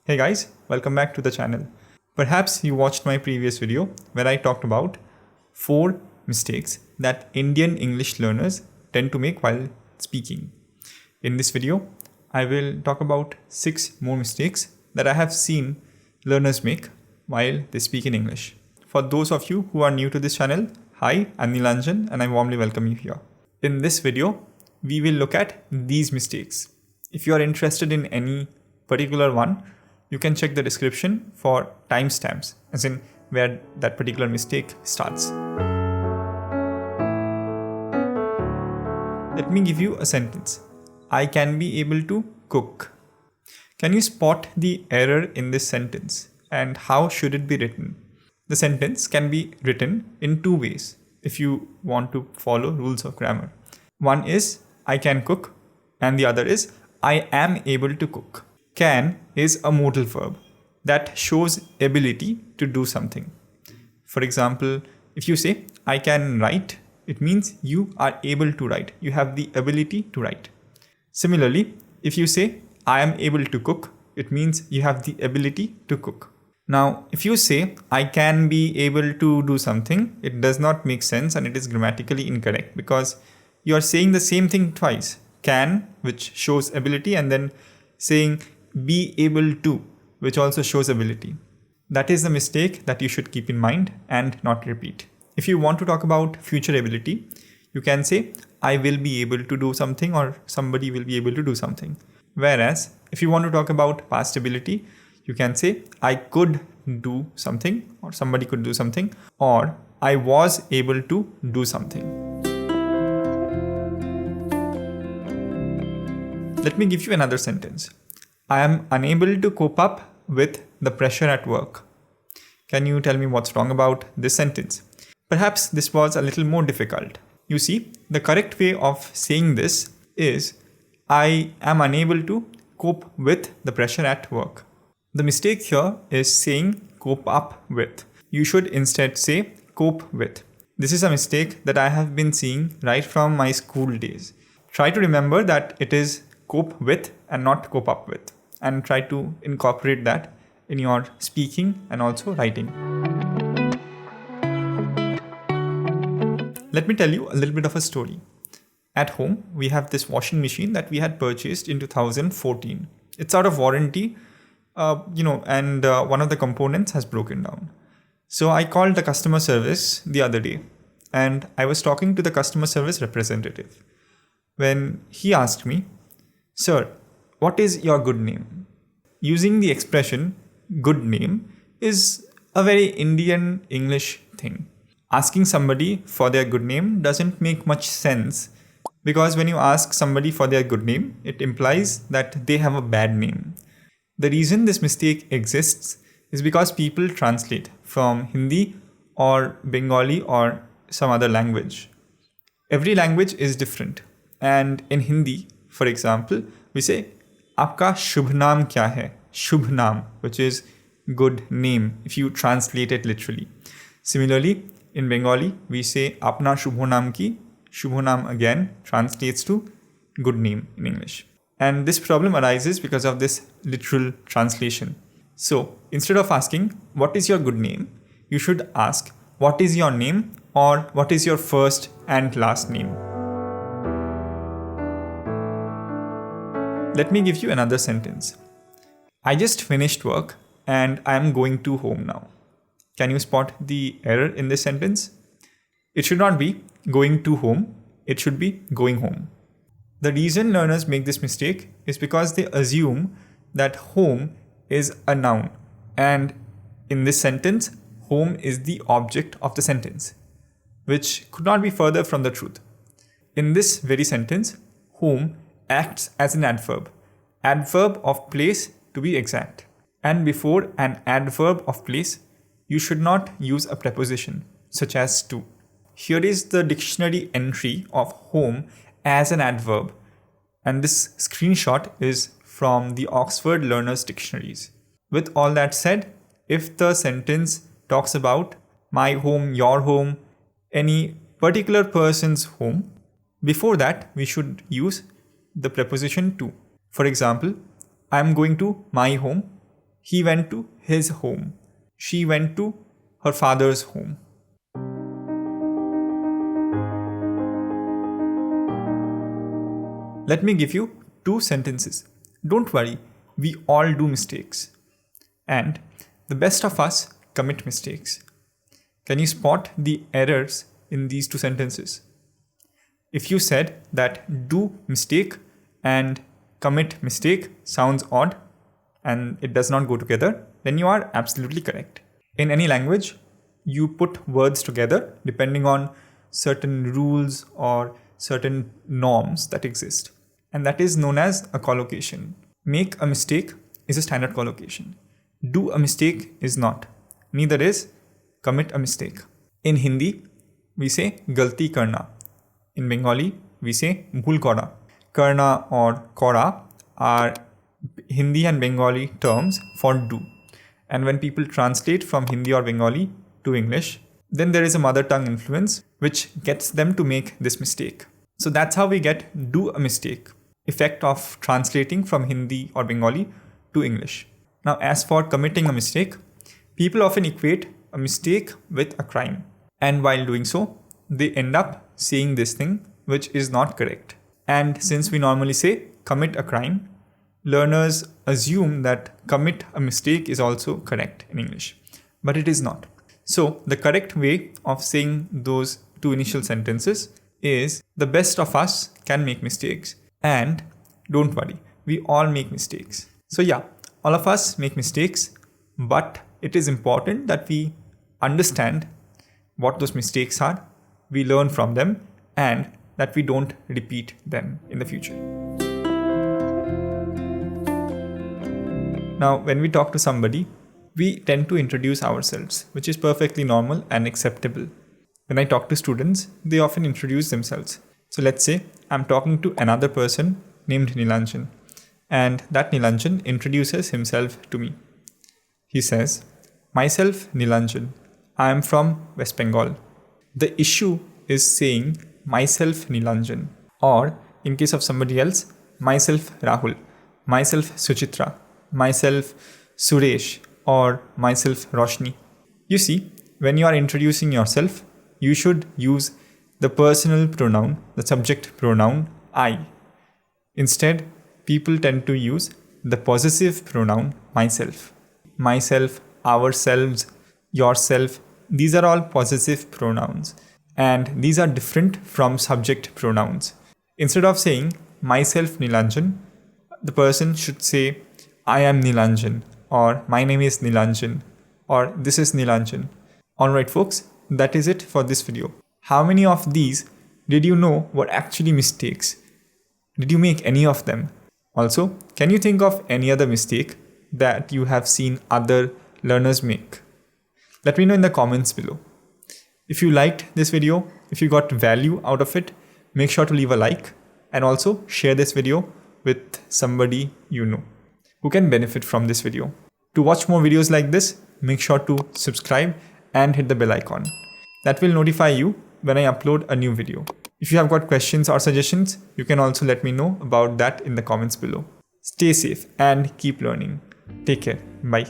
Hey guys, welcome back to the channel. Perhaps you watched my previous video where I talked about 4 mistakes that Indian English learners tend to make while speaking. In this video, I will talk about 6 more mistakes that I have seen learners make while they speak in English. For those of you who are new to this channel, hi, I'm Nilanjan and I warmly welcome you here. In this video, we will look at these mistakes. If you are interested in any particular one, you can check the description for timestamps, as in where that particular mistake starts. Let me give you a sentence. I can be able to cook. Can you spot the error in this sentence and how should it be written? The sentence can be written in 2 ways if you want to follow rules of grammar. One is I can cook and the other is I am able to cook. Can is a modal verb that shows ability to do something. For example, if you say, I can write, it means you are able to write. You have the ability to write. Similarly, if you say, I am able to cook, it means you have the ability to cook. Now, if you say, I can be able to do something, it does not make sense and it is grammatically incorrect because you are saying the same thing twice. Can, which shows ability, and then saying be able to, which also shows ability. That is the mistake that you should keep in mind and not repeat. If you want to talk about future ability, you can say, I will be able to do something or somebody will be able to do something. Whereas, if you want to talk about past ability, you can say, I could do something or somebody could do something or I was able to do something. Let me give you another sentence. I am unable to cope up with the pressure at work. Can you tell me what's wrong about this sentence? Perhaps this was a little more difficult. You see, the correct way of saying this is I am unable to cope with the pressure at work. The mistake here is saying cope up with. You should instead say cope with. This is a mistake that I have been seeing right from my school days. Try to remember that it is cope with and not cope up with, and try to incorporate that in your speaking and also writing. Let me tell you a little bit of a story. At home, we have this washing machine that we had purchased in 2014. It's out of warranty, and one of the components has broken down. So I called the customer service the other day and I was talking to the customer service representative when he asked me, Sir, what is your good name? Using the expression good name is a very Indian English thing. Asking somebody for their good name doesn't make much sense because when you ask somebody for their good name, it implies that they have a bad name. The reason this mistake exists is because people translate from Hindi or Bengali or some other language. Every language is different. And in Hindi, for example, we say, Aapka shubh naam kya hai? Shubh naam, which is good name, if you translate it literally. Similarly, in Bengali, we say, Apna shubho naam ki. Shubho naam again translates to good name in English. And this problem arises because of this literal translation. So, instead of asking, what is your good name? You should ask, what is your name? Or what is your first and last name? Let me give you another sentence. I just finished work and I am going to home now. Can you spot the error in this sentence? It should not be going to home. It should be going home. The reason learners make this mistake is because they assume that home is a noun. And in this sentence, home is the object of the sentence, which could not be further from the truth. In this very sentence, home acts as an adverb of place to be exact. And before an adverb of place, you should not use a preposition such as to. Here is the dictionary entry of home as an adverb, and this screenshot is from the Oxford Learners Dictionaries. With all that said, if the sentence talks about my home, your home, any particular person's home, before that we should use the preposition to. For example, I am going to my home He went to his home. She went to her father's home. Let me give you 2 sentences. Don't worry, we all do mistakes. And the best of us commit mistakes. Can you spot the errors in these 2 sentences? If you said that do mistake and commit mistake sounds odd and it does not go together, then you are absolutely correct. In any language, you put words together depending on certain rules or certain norms that exist. And that is known as a collocation. Make a mistake is a standard collocation. Do a mistake is not. Neither is commit a mistake. In Hindi, we say galti karna. In Bengali, we say bhul kora. Karna or kora are Hindi and Bengali terms for do. And when people translate from Hindi or Bengali to English, then there is a mother tongue influence which gets them to make this mistake. So that's how we get do a mistake, effect of translating from Hindi or Bengali to English. Now, as for committing a mistake, people often equate a mistake with a crime. And while doing so, they end up saying this thing which is not correct. And since we normally say commit a crime, learners assume that commit a mistake is also correct in English. But it is not. So the correct way of saying those 2 initial sentences is the best of us can make mistakes. And don't worry, we all make mistakes. So yeah, all of us make mistakes, but it is important that we understand what those mistakes are, we learn from them, and that we don't repeat them in the future. Now, when we talk to somebody, we tend to introduce ourselves, which is perfectly normal and acceptable. When I talk to students, they often introduce themselves. So let's say I'm talking to another person named Nilanjan, and that Nilanjan introduces himself to me. He says, myself Nilanjan, I am from West Bengal. The issue is saying myself Nilanjan, or in case of somebody else, myself Rahul, myself Suchitra, myself Suresh, or myself Roshni. You see, when you are introducing yourself, you should use the personal pronoun, the subject pronoun I. Instead, people tend to use the possessive pronoun myself. Myself, ourselves, yourself, these are all possessive pronouns. And these are different from subject pronouns. Instead of saying myself Nilanjan, the person should say I am Nilanjan, or my name is Nilanjan, or this is Nilanjan. Alright folks, that is it for this video. How many of these did you know were actually mistakes? Did you make any of them? Also, can you think of any other mistake that you have seen other learners make? Let me know in the comments below. If you liked this video, if you got value out of it, make sure to leave a like and also share this video with somebody you know who can benefit from this video. To watch more videos like this, make sure to subscribe and hit the bell icon. That will notify you when I upload a new video. If you have got questions or suggestions, you can also let me know about that in the comments below. Stay safe and keep learning. Take care. Bye.